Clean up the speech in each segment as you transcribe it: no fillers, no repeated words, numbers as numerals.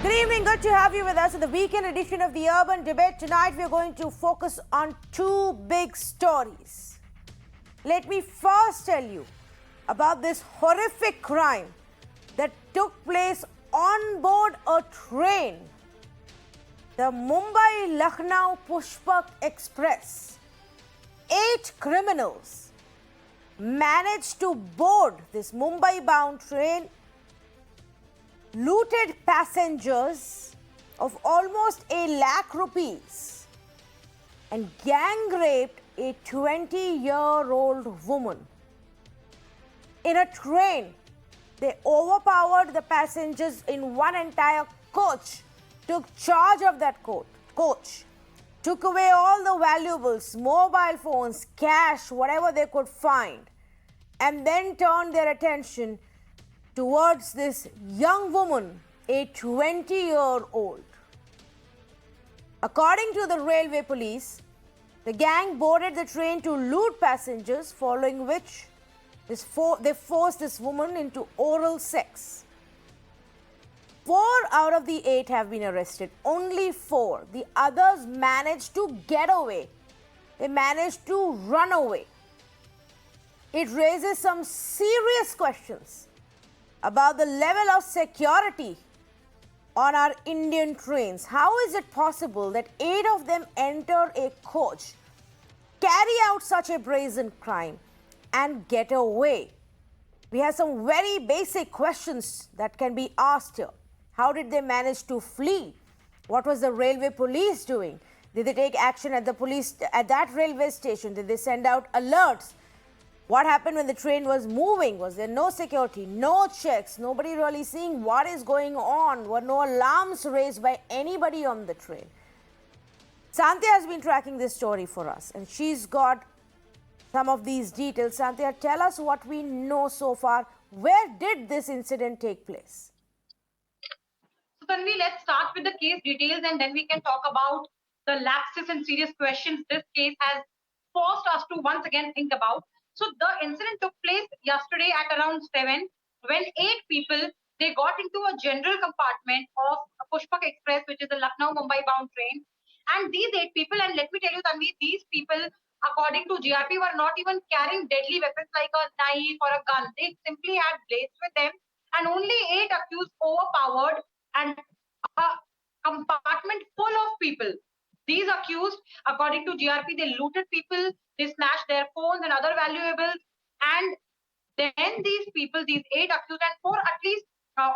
Good evening, good to have you with us in the weekend edition of the Urban Debate. Tonight we are going to focus on two big stories. Let me first tell you about this horrific crime that took place on board a train, the Mumbai-Lucknow Pushpak Express. 8 criminals managed to board this Mumbai-bound train, looted passengers of almost ₹1 lakh and gang raped a 20-year-old woman. In a train, they overpowered the passengers in one entire coach, took charge of that coach, took away all the valuables, mobile phones, cash, whatever they could find, and then turned their attention towards this young woman, a 20-year-old. According to the railway police, the gang boarded the train to loot passengers, following which they forced this woman into oral sex. 4 out of the 8 have been arrested. Only 4. The others managed to get away. They managed to run away. It raises some serious questions about the level of security on our Indian trains. How is it possible that 8 of them enter a coach, carry out such a brazen crime, and get away? We have some very basic questions that can be asked here. How did they manage to flee? What was the railway police doing? Did they take action at that railway station? Did they send out alerts? What happened when the train was moving? Was there no security, no checks, nobody really seeing what is going on? Were no alarms raised by anybody on the train? Sandhya has been tracking this story for us, and she's got some of these details. Sandhya, tell us what we know so far. Where did this incident take place? So, Tanvi, let's start with the case details and then we can talk about the lapses and serious questions this case has forced us to once again think about. So the incident took place yesterday at around 7 when 8 people, they got into a general compartment of a Pushpak Express, which is a Lucknow-Mumbai bound train. And these 8 people, and let me tell you, Tanvi, these people, according to GRP, were not even carrying deadly weapons like a knife or a gun. They simply had blades with them, and only 8 accused overpowered and a compartment full of people. These accused, according to GRP, they looted people, they snatched their phones and other valuables, and then these people, these 8 accused and 4 at least,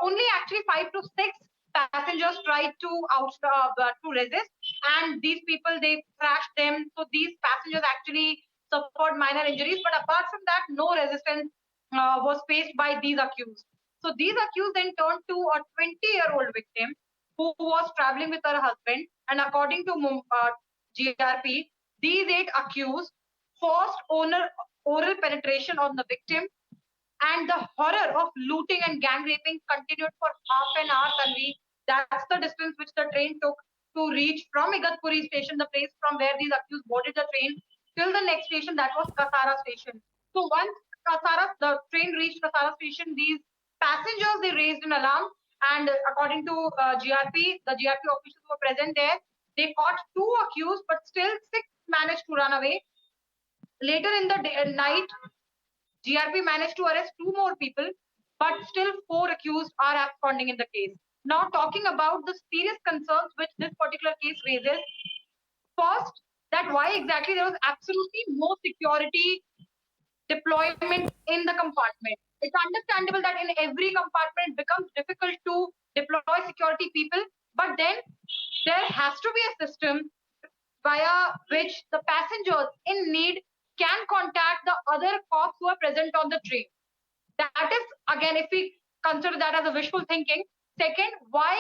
only actually 5 to 6 passengers tried to resist, and these people, they thrashed them. So these passengers actually suffered minor injuries, but apart from that, no resistance was faced by these accused. So these accused then turned to a 20-year-old victim who was traveling with her husband, and according to GRP, these 8 accused forced oral penetration on the victim, and the horror of looting and gang raping continued for half an hour, Tanvi. That's the distance which the train took to reach from Igatpuri station, the place from where these accused boarded the train, till the next station, that was Kasara station. So once the train reached Kasara station, these passengers, they raised an alarm, and according to GRP, the GRP officials who were present there, they caught 2 accused, but still 6 managed to run away. Later in the night, GRP managed to arrest 2 more people, but still 4 accused are absconding in the case. Now, talking about the serious concerns which this particular case raises. First, that why exactly there was absolutely no security deployment in the compartment. It's understandable that in every compartment it becomes difficult to deploy security people, but then there has to be a system via which the passengers in need can contact the other cops who are present on the train. That is, again, if we consider that as a wishful thinking. Second, why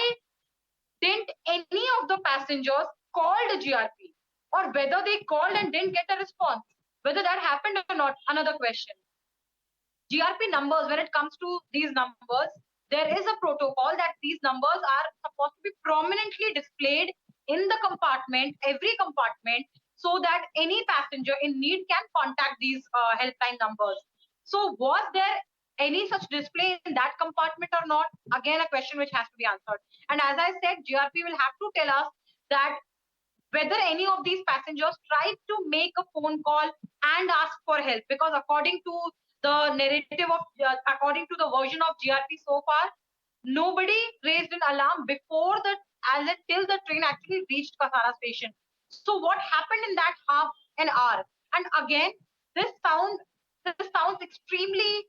didn't any of the passengers call the GRP? Or whether they called and didn't get a response. Whether that happened or not, another question. GRP numbers, when it comes to these numbers, there is a protocol that these numbers are supposed to be prominently displayed in the compartment, every compartment, so that any passenger in need can contact these helpline numbers. So was there any such display in that compartment or not? Again, a question which has to be answered. And as I said, GRP will have to tell us that whether any of these passengers tried to make a phone call and ask for help, because according to the narrative of according to the version of GRP so far, nobody raised an alarm before the till the train actually reached Kasara station. So what happened in that half an hour? And again, this sound this sounds extremely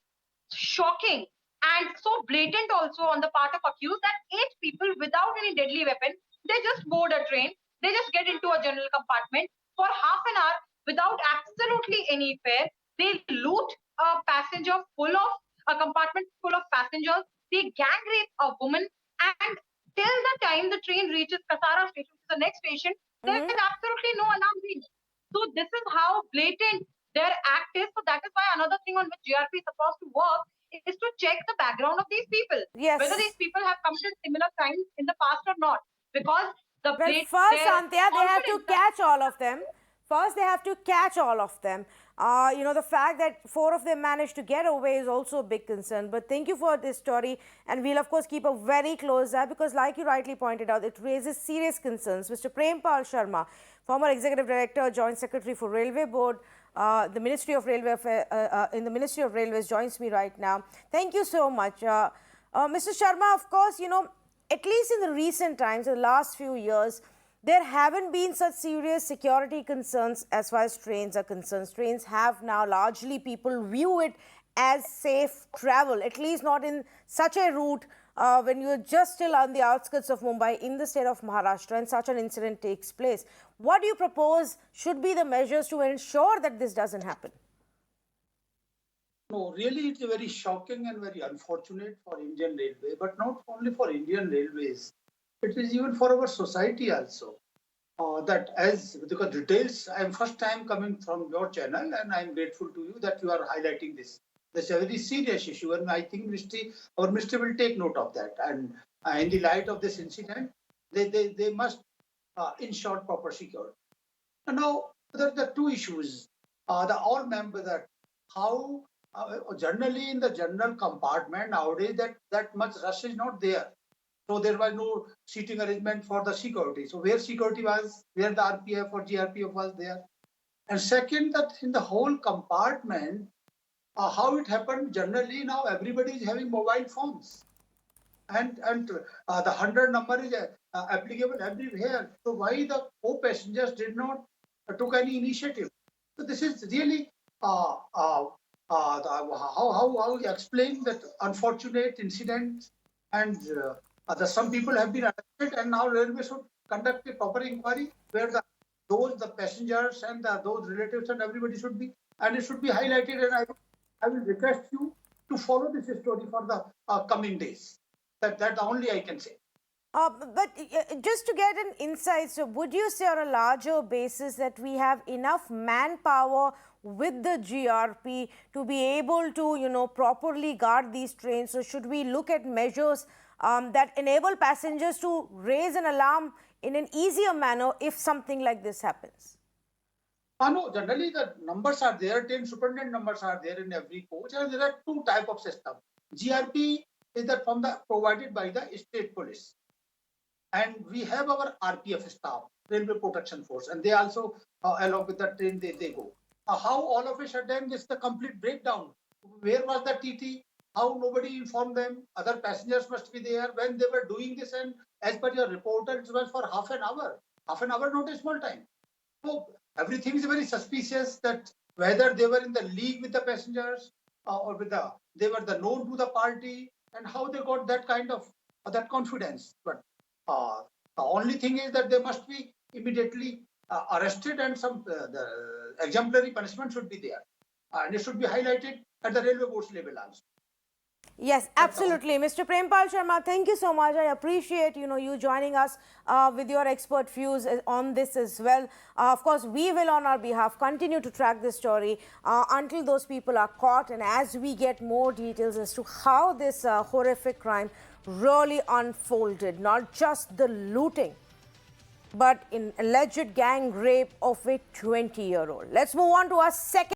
shocking and so blatant also on the part of accused that 8 people without any deadly weapon, they just board a train, they just get into a general compartment for half an hour without absolutely any fare. They loot a passenger full of a compartment full of passengers. They gang rape a woman, and till the time the train reaches Kasara station, the next station, there is absolutely no alarm being. So this is how blatant their act is. So that is why another thing on which GRP is supposed to work is to check the background of these people. Yes. Whether these people have committed similar crimes in the past or not. Because the Well, first, Anthea, they have to catch all of them. First, they have to catch all of them. The fact that 4 of them managed to get away is also a big concern. But thank you for this story. And we'll, of course, keep a very close eye because, like you rightly pointed out, it raises serious concerns. Mr. Prempal Sharma, former Executive Director, Joint Secretary for Railway Board, the Ministry of Railway in the Ministry of Railways, joins me right now. Thank you so much. Mr. Sharma, of course, at least in the recent times, in the last few years, there haven't been such serious security concerns as far as trains are concerned. Trains have now largely people view it as safe travel, at least not in such a route when you're just still on the outskirts of Mumbai in the state of Maharashtra and such an incident takes place. What do you propose should be the measures to ensure that this doesn't happen? No, really, it's very shocking and very unfortunate for Indian Railway, but not only for Indian Railways. It is even for our society also. That as because details, I am first time coming from your channel, and I am grateful to you that you are highlighting this. This is a very serious issue, and I think our ministry will take note of that. And in the light of this incident, they must ensure proper security. And now the 2 issues. The all member that how generally in the general compartment nowadays that much rush is not there. So there was no seating arrangement for the security. So where security was, where the RPF or GRPF was there. And second, that in the whole compartment, how it happened generally now everybody is having mobile phones. And the 100 number is applicable everywhere. So why the co-passengers did not took any initiative? So this is really how you explain that unfortunate incident, and some people have been arrested, and now railway should conduct a proper inquiry where the passengers and those relatives and everybody should be, and it should be highlighted. And I will request you to follow this story for the coming days. That only I can say. But just to get an insight, so would you say on a larger basis that we have enough manpower with the GRP to be able to, properly guard these trains? So should we look at measures that enable passengers to raise an alarm in an easier manner if something like this happens? No, generally the numbers are there, 10 superintendent numbers are there in every coach, and there are 2 types of system. GRP is that provided by the state police. And we have our RPF staff, Railway Protection Force, and they also, along with the train, they go. How all of a sudden this is the complete breakdown. Where was the TT? How nobody informed them? Other passengers must be there when they were doing this, and as per your reporter, it was for half an hour. Half an hour, not a small time. So everything is very suspicious that whether they were in the league with the passengers or they were known to the party, and how they got that kind of that confidence. But the only thing is that they must be immediately arrested, and some the exemplary punishment should be there, and it should be highlighted at the railway board's level also. Yes, absolutely. Mr. Prempal Sharma, thank you so much. I appreciate, you joining us with your expert views on this as well. Of course, we will on our behalf continue to track this story until those people are caught, and as we get more details as to how this horrific crime really unfolded, not just the looting, but in alleged gang rape of a 20-year-old. Let's move on to our second